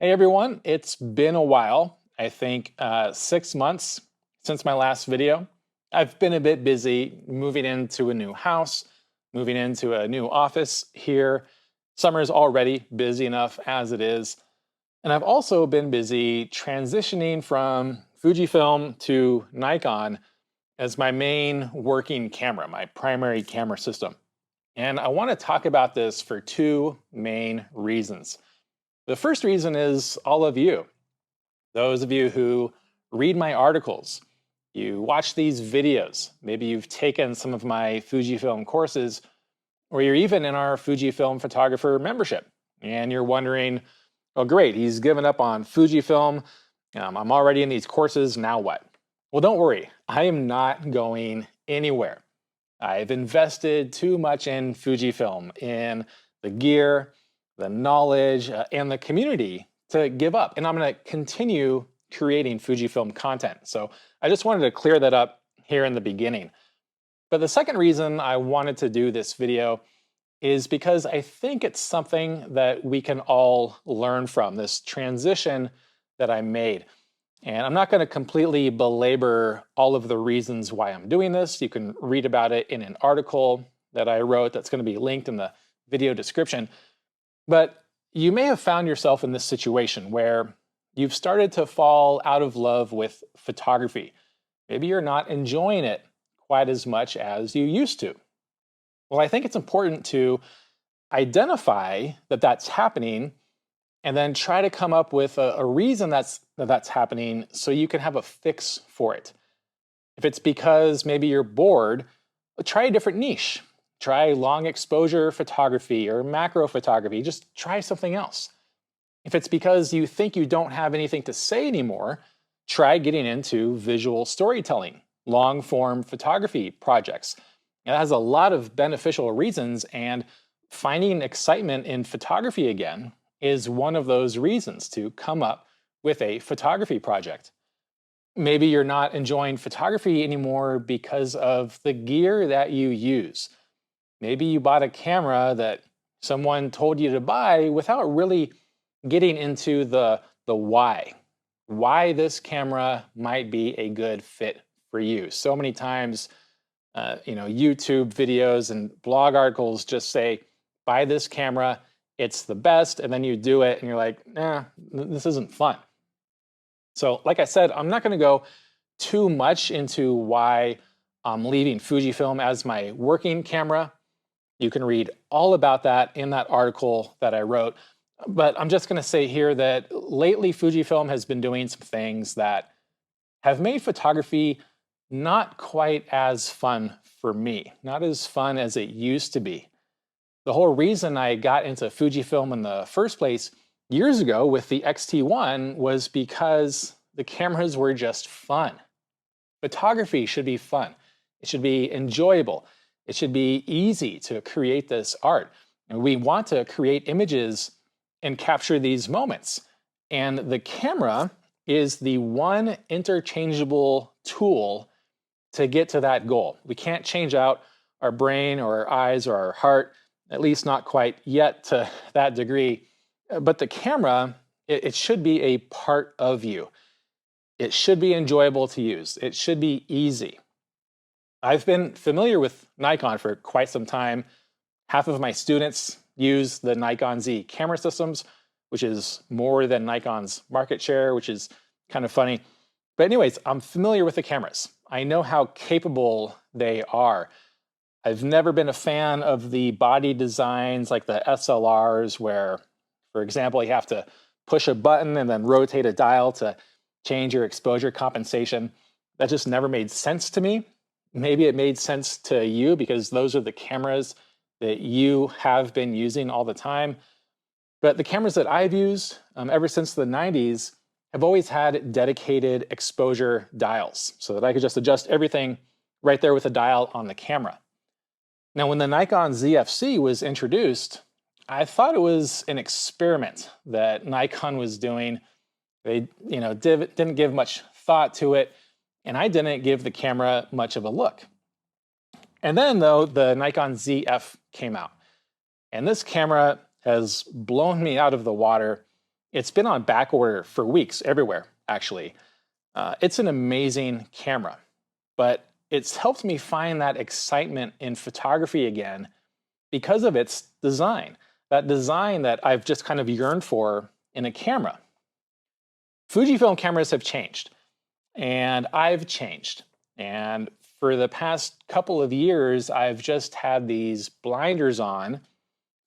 Hey everyone, it's been a while. I think 6 months since my last video. I've been a bit busy moving into a new house, moving into a new office here. Summer's already busy enough as it is. And I've also been busy transitioning from Fujifilm to Nikon as my main working camera, my primary camera system. And I want to talk about this for two main reasons. The first reason is all of you, those of you who read my articles, you watch these videos, maybe you've taken some of my Fujifilm courses, or you're even in our Fujifilm photographer membership, and you're wondering, oh great, he's given up on Fujifilm, I'm already in these courses, now what? Well, don't worry, I am not going anywhere. I've invested too much in Fujifilm, in the gear, the knowledge, and the community to give up. And I'm going to continue creating Fujifilm content. So I just wanted to clear that up here in the beginning. But the second reason I wanted to do this video is because I think it's something that we can all learn from, this transition that I made. And I'm not going to completely belabor all of the reasons why I'm doing this. You can read about it in an article that I wrote that's going to be linked in the video description. But you may have found yourself in this situation where you've started to fall out of love with photography. Maybe you're not enjoying it quite as much as you used to. Well, I think it's important to identify that that's happening and then try to come up with a reason that's happening so you can have a fix for it. If it's because maybe you're bored, try a different niche. Try long exposure photography or macro photography. Just try something else. If it's because you think you don't have anything to say anymore, try getting into visual storytelling, long form photography projects. It has a lot of beneficial reasons, and finding excitement in photography again is one of those reasons to come up with a photography project. Maybe you're not enjoying photography anymore because of the gear that you use. Maybe you bought a camera that someone told you to buy without really getting into the why this camera might be a good fit for you. So many times, YouTube videos and blog articles just say, buy this camera, it's the best, and then you do it and you're like, nah, this isn't fun. So like I said, I'm not going to go too much into why I'm leaving Fujifilm as my working camera. You can read all about that in that article that I wrote. But I'm just going to say here that lately Fujifilm has been doing some things that have made photography not quite as fun for me, not as fun as it used to be. The whole reason I got into Fujifilm in the first place years ago with the X-T1 was because the cameras were just fun. Photography should be fun. It should be enjoyable. It should be easy to create this art. And we want to create images and capture these moments. And the camera is the one interchangeable tool to get to that goal. We can't change out our brain or our eyes or our heart, at least not quite yet to that degree. But the camera, it should be a part of you. It should be enjoyable to use. It should be easy. I've been familiar with Nikon for quite some time. Half of my students use the Nikon Z camera systems, which is more than Nikon's market share, which is kind of funny. But anyways, I'm familiar with the cameras. I know how capable they are. I've never been a fan of the body designs like the SLRs where, for example, you have to push a button and then rotate a dial to change your exposure compensation. That just never made sense to me. Maybe it made sense to you because those are the cameras that you have been using all the time. But the cameras that I've used ever since the 90s have always had dedicated exposure dials so that I could just adjust everything right there with a dial on the camera. Now, when the Nikon ZFC was introduced, I thought it was an experiment that Nikon was doing. They didn't give much thought to it, and I didn't give the camera much of a look. And then, though, the Nikon ZF came out. And this camera has blown me out of the water It's been on back order for weeks everywhere, actually. It's an amazing camera, but it's helped me find that excitement in photography again because of its design, that design that I've just kind of yearned for in a camera. Fujifilm cameras have changed, and I've changed. And for the past couple of years, I've just had these blinders on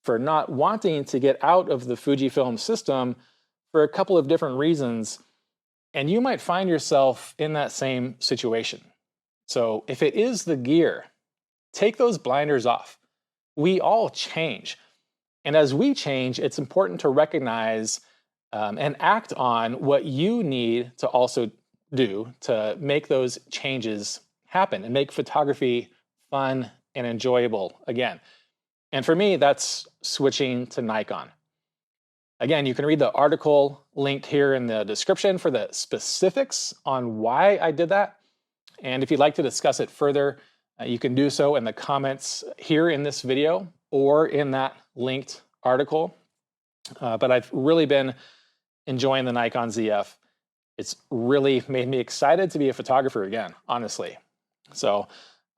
for not wanting to get out of the Fujifilm system for a couple of different reasons. And you might find yourself in that same situation. So if it is the gear, take those blinders off. We all change. And as we change, it's important to recognize and act on what you need to also do to make those changes happen and make photography fun and enjoyable again. And for me, that's switching to Nikon. Again, you can read the article linked here in the description for the specifics on why I did that. And if you'd like to discuss it further, you can do so in the comments here in this video or in that linked article. But I've really been enjoying the Nikon ZF. It's really made me excited to be a photographer again, honestly. So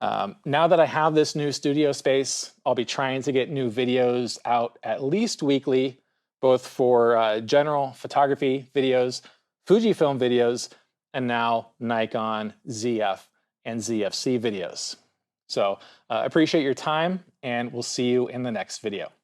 now that I have this new studio space, I'll be trying to get new videos out at least weekly, both for general photography videos, Fujifilm videos, and now Nikon ZF and ZFC videos. So appreciate your time, and we'll see you in the next video.